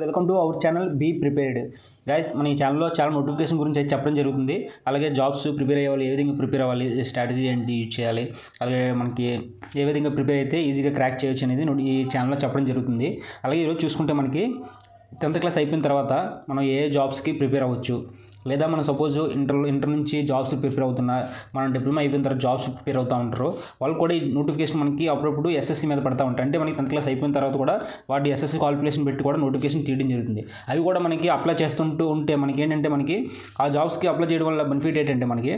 Welcome to our channel be prepared guys. మన ఈ ఛానల్లో చాలా నోటిఫికేషన్ గురించి అయితే చెప్పడం జరుగుతుంది. అలాగే జాబ్స్ ప్రిపేర్ అవ్వాలి, ఏ విధంగా ప్రిపేర్ అవ్వాలి, స్ట్రాటజీ ఏంటి యూజ్ చేయాలి, అలాగే మనకి ఏ విధంగా ప్రిపేర్ అయితే ఈజీగా క్రాక్ చేయొచ్చు అనేది ఈ ఛానల్లో చెప్పడం జరుగుతుంది. అలాగే ఈరోజు చూసుకుంటే మనకి 10th క్లాస్ అయిపోయిన తర్వాత మనం ఏ జాబ్స్కి ప్రిపేర్ అవ్వచ్చు, లేదా మనం సపోజ్ ఇంటర్ నుంచి జాబ్స్ ప్రిపేర్ అవుతున్నా, మనం డిప్లొమా అయిపోయిన తర్వాత జాబ్స్ ప్రిపేర్ అవుతూ ఉంటారు. వాళ్ళు కూడా ఈ నోటిఫికేషన్ మనకి అప్పుడప్పుడు ఎస్ఎస్సి మీద పడతా ఉంటాయి. అంటే మనకి 10th క్లాస్ అయిపోయిన తర్వాత కూడా వాటి ఎస్ఎస్సి క్వాలిఫికేషన్ పెట్టి కూడా నోటిఫికేషన్ తీయడం జరుగుతుంది. అవి కూడా మనకి అప్లై చేస్తుంటూ ఉంటే మనకి ఏంటంటే మనకి ఆ జాబ్స్కి అప్లై చేయడం వల్ల బెనిఫిట్ ఏంటంటే మనకి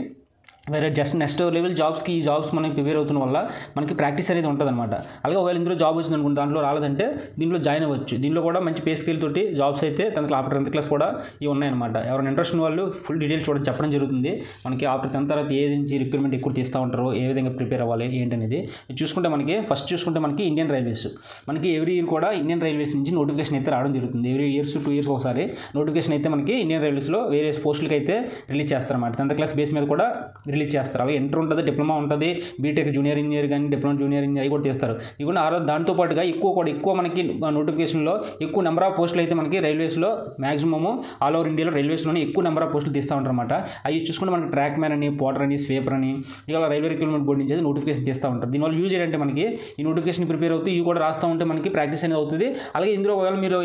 వేరే జస్ట్ నెక్స్ట్ లెవెల్ జాబ్స్కి ఈ జాబ్స్ మనకి ప్రిపేర్ అవుతున్న వల్ల మనకి ప్రాక్టీస్ అనేది ఉంటుంది అనమాట. అలాగే ఒకవేళ ఇందులో జాబ్ వచ్చింది అనుకుంటే దాంట్లో రాలేదంటే దీంట్లో జాయిన్ అవ్వచ్చు. దీంట్లో కూడా మంచి పే స్కేల్ తోటి జాబ్స్ అయితే ఆఫ్టర్ 10th క్లాస్ కూడా ఇవి ఉన్నాయన్నమాట. ఎవరైనా ఇంట్రెస్ట్ ఉన్న వాళ్ళు ఫుల్ డీటెయిల్స్ చూడడం చెప్పడం జరుగుతుంది. మనకి ఆఫ్టర్ 10th తర్వాత ఏ నుంచి రిక్రూట్మెంట్ ఎక్కువ తీస్తూ ఉంటారో, ఏ విధంగా ప్రిపేర్ అవ్వాలి ఏంటనేది చూసుకుంటే మనకి ఫస్ట్ చూసుకుంటే మనకి ఇండియన్ రైల్వేస్ మనకి ఎవ్రీ ఇయర్ కూడా ఇండియన్ రైల్వేస్ నుంచి నోటిఫికేషన్ అయితే రావడం జరుగుతుంది. ఎవ్రీ ఇయర్స్ 2 years ఒకసారి నోటిఫికేషన్ అయితే మనకి ఇండియన్ రైల్వేస్లో వేరే పోస్టులకి అయితే రిలీజ్ చేస్తారన్నమాట. 10th క్లాస్ బేస్ మీద కూడా రిలీజ్ చేస్తారు. అలాగే ఇంటర్ ఉంటుంది, డిప్లొమా ఉంటుంది, బీటెక్ జూనియర్ ఇంజనీర్ కానీ డిప్లొమా జూనియర్ ఇంజనీర్ అవి కూడా తీస్తారు. ఇవి కూడా దాంతో పాటుగా ఎక్కువ మనకి నోటిఫికేషన్లో ఎక్కువ నెంబర్ ఆఫ్ పోస్టులు అయితే మనకి రైల్వేస్లో మ్యాక్సిమమ్ ఆల్ ఓవర్ ఇండియాలో రైల్వేస్లోనే ఎక్కువ నెంబర్ ఆఫ్ పోస్టులు తీస్తూ ఉంటారు అనమాట. అవి చూసుకుంటే మనకి ట్రాక్ మ్యాన్ అని, పోర్టర్ అని, స్వీపర్ అని ఇలా రైల్వే రిక్రూట్మెంట్ బోర్డు నుంచి అయితే నోటిఫికేషన్ తీస్తూ ఉంటారు. దీనివల్ల యూజ్ ఏంటంటే మనకి ఈ నోటిఫికేషన్ ప్రిపేర్ అవుతూ ఇవి కూడా రాస్తూ ఉంటే మనకి ప్రాక్టీస్ అనేది అవుతుంది. అలాగే ఇందులో ఒకవేళ మీరు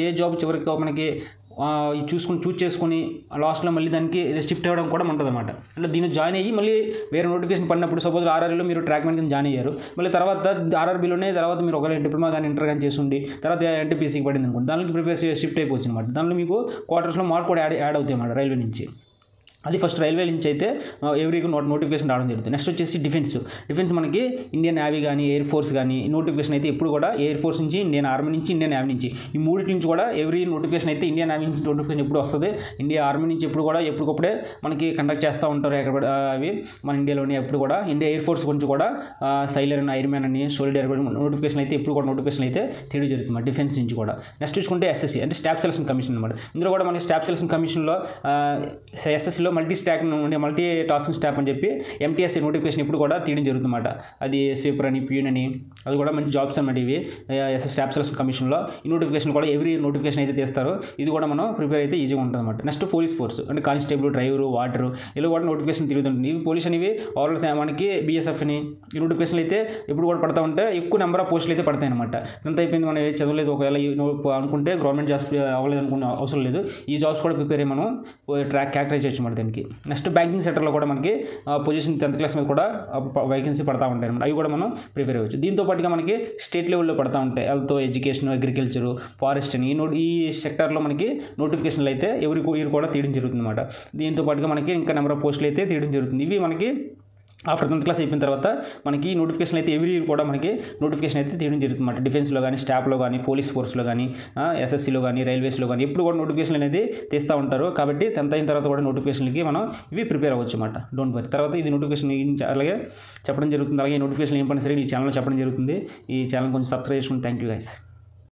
ఏ జాబ్ చివరికి మనకి చూస్ చేసుకొని లాస్ట్లో మళ్ళీ దానికి షిఫ్ట్ అవ్వడం కూడా ఉంటుంది అనమాట. అంటే దీన్ని జాయిన్ అయ్యి మళ్ళీ వేరే నోటిఫికేషన్ పడినప్పుడు సపోజ్ ఆర్ఆర్బీలో మీరు ట్రాక్ మ్యాన్ కింద జాయిన్ అయ్యారు, మళ్ళీ తర్వాత ఆర్ఆర్బీలోనే తర్వాత మీరు ఒకవేళ డిప్లొమా కానీ ఇంటర్ కానీ చేస్తుండి తర్వాత ఎన్టీపీసీకి పడింది అనుకోండి, దానికి ప్రిపేర్ షిఫ్ట్ అయిపోవచ్చు అనమాట. దానిలో మీకు క్వార్టర్స్లో మార్క్ కూడా యాడ్ అవుతాయి అన్నమాట రైల్వే నుంచి. అది ఫస్ట్ రైల్వే నుంచి అయితే ఎవ్రీ నోటిఫికేషన్ రావడం జరుగుతుంది. నెక్స్ట్ వచ్చేసి డిఫెన్స్ మనకి ఇండియన్ నేవీ కానీ ఎయిర్ ఫోర్స్ కానీ నోటిఫికేషన్ అయితే ఎప్పుడు కూడా ఎయిర్ ఫోర్స్ నుంచి, ఇండియన్ ఆర్మీ నుంచి, ఇండియన్ నేవీ నుంచి ఈ మూడింటి నుంచి కూడా ఎవ్రీ నోటిఫికేషన్ అయితే ఇండియన్ నేవీ నుంచి నోటిఫికేషన్ ఎప్పుడు వస్తుంది. ఇండియా ఆర్మీ నుంచి ఎప్పుడు కూడా ఎప్పటికప్పుడే మనకి కండక్ట్ చేస్తూ ఉంటారు. ఎక్కడ అవి మన ఇండియాలోని ఎప్పుడు కూడా ఇండియా ఎయిర్ ఫోర్స్ గురించి కూడా సైలర్ అని, ఐర్మ్యాన్ అని, సోల్జర్ నోటిఫికేషన్ అయితే ఎప్పుడు కూడా నోటిఫికేషన్ అయితే తీయడం జరుగుతుంది డిఫెన్స్ నుంచి కూడా. నెక్స్ట్ చూసుకుంటే ఎస్ఎస్సి అంటే స్టాఫ్ సెలక్షన్ కమిషన్ అనమాట. ఇందులో కూడా మనకి స్టాఫ్ సెలక్షన్ కమిషన్లో ఎస్ఎస్సిలో మల్టీ టాస్కింగ్ స్టాఫ్ అని చెప్పి ఎంటీఎస్సీ నోటిఫికేషన్ ఇప్పుడు కూడా తీయడం జరుగుతుందన్నమాట. అది స్వీపర్ అని, ప్యూన్ అని, అది కూడా మంచి జాబ్స్ అన్నమాట. ఇవి స్టాఫ్ సెలక్షన్ కమిషన్లో ఈ నోటిఫికేషన్ కూడా ఎవ్రీ నోటిఫికేషన్ అయితే తీస్తారు. ఇది కూడా మనం ప్రిపేర్ అయితే ఈజీగా ఉంటుంది అనమాట. నెక్స్ట్ పోలీస్ ఫోర్స్ అంటే కానిస్టేబుల్, డ్రైవరు, వాటర్ ఇలా కూడా నోటిఫికేషన్ తిరుగుతుంటుంది. ఇవి పోలీస్ అనేవి ఓవరాల్ మనకి బీఎస్ఎఫ్ అని ఈ నోటిఫికేషన్లు అయితే ఇప్పుడు కూడా పడతా ఉంటే ఎక్కువ నెంబర్ ఆఫ్ పోస్టులు అయితే పడతాయి అనమాట. ఎంత అయిపోయింది మనం చదవలేదు ఒకవేళ అనుకుంటే గవర్నమెంట్ జాబ్స్ అవ్వలేదు అనుకున్న అవసరం లేదు, ఈ జాబ్స్ కూడా ప్రిపేర్ అయ్యి మనం క్యారెక్టరైజ్ చేయొచ్చు అనమాట దానికి. నెక్స్ట్ బ్యాంకింగ్ సెక్టర్లో కూడా మనకి పొజిషన్ 10th క్లాస్ మీద కూడా వేకెన్సీ పడతా ఉంటాయి అనమాట. అవి కూడా మనం ప్రిపేర్ అవ్వచ్చు. దీంతో పాటుగా మనకి స్టేట్ లెవెల్లో పడతా ఉంటాయి. హెల్త్, ఎడ్యుకేషన్, అగ్రికల్చరు, ఫారెస్ట్ అని ఈ సెక్టర్లో మనకి నోటిఫికేషన్లు అయితే ఎవరి కూడా తీయడం జరుగుతుంది అనమాట. దీంతో పాటుగా మనకి ఇంకా నెంబర్ ఆఫ్ పోస్టులు అయితే తీయడం జరుగుతుంది. ఇవి మనకి ఆఫ్టర్ 10th క్లాస్ అయిపోయిన తర్వాత మనకి నోటిఫికేషన్ అయితే ఎవ్రీ ఇయర్ కూడా మనకి నోటిఫికేషన్ అయితే తీయడం జరుగుతుంది అన్నమాట. డిఫెన్స్లో కానీ, స్టాఫ్లో కానీ, పోలీస్ ఫోర్స్లో కానీ, ఎస్ఎస్సీలో కానీ, రైల్వేస్లో కానీ ఎప్పుడు కూడా నోటిఫికేషన్ అనేది తీస్తూ ఉంటారు. కాబట్టి 10th అయిన తర్వాత కూడా నోటిఫికేషన్కి మనం ఇవి ప్రిపేర్ అవ్వచ్చు అన్నమాట. Don't worry. తర్వాత ఇది నోటిఫికేషన్ అలాగే చెప్పడం జరుగుతుంది. అలాగే నోటిఫికేషన్ ఏం పని సరే ఈ ఛానల్లో చెప్పడం జరుగుతుంది. ఈ ఛానల్ కొంచెం సబ్స్క్రైబ్ చేసుకోండి. Thank you guys.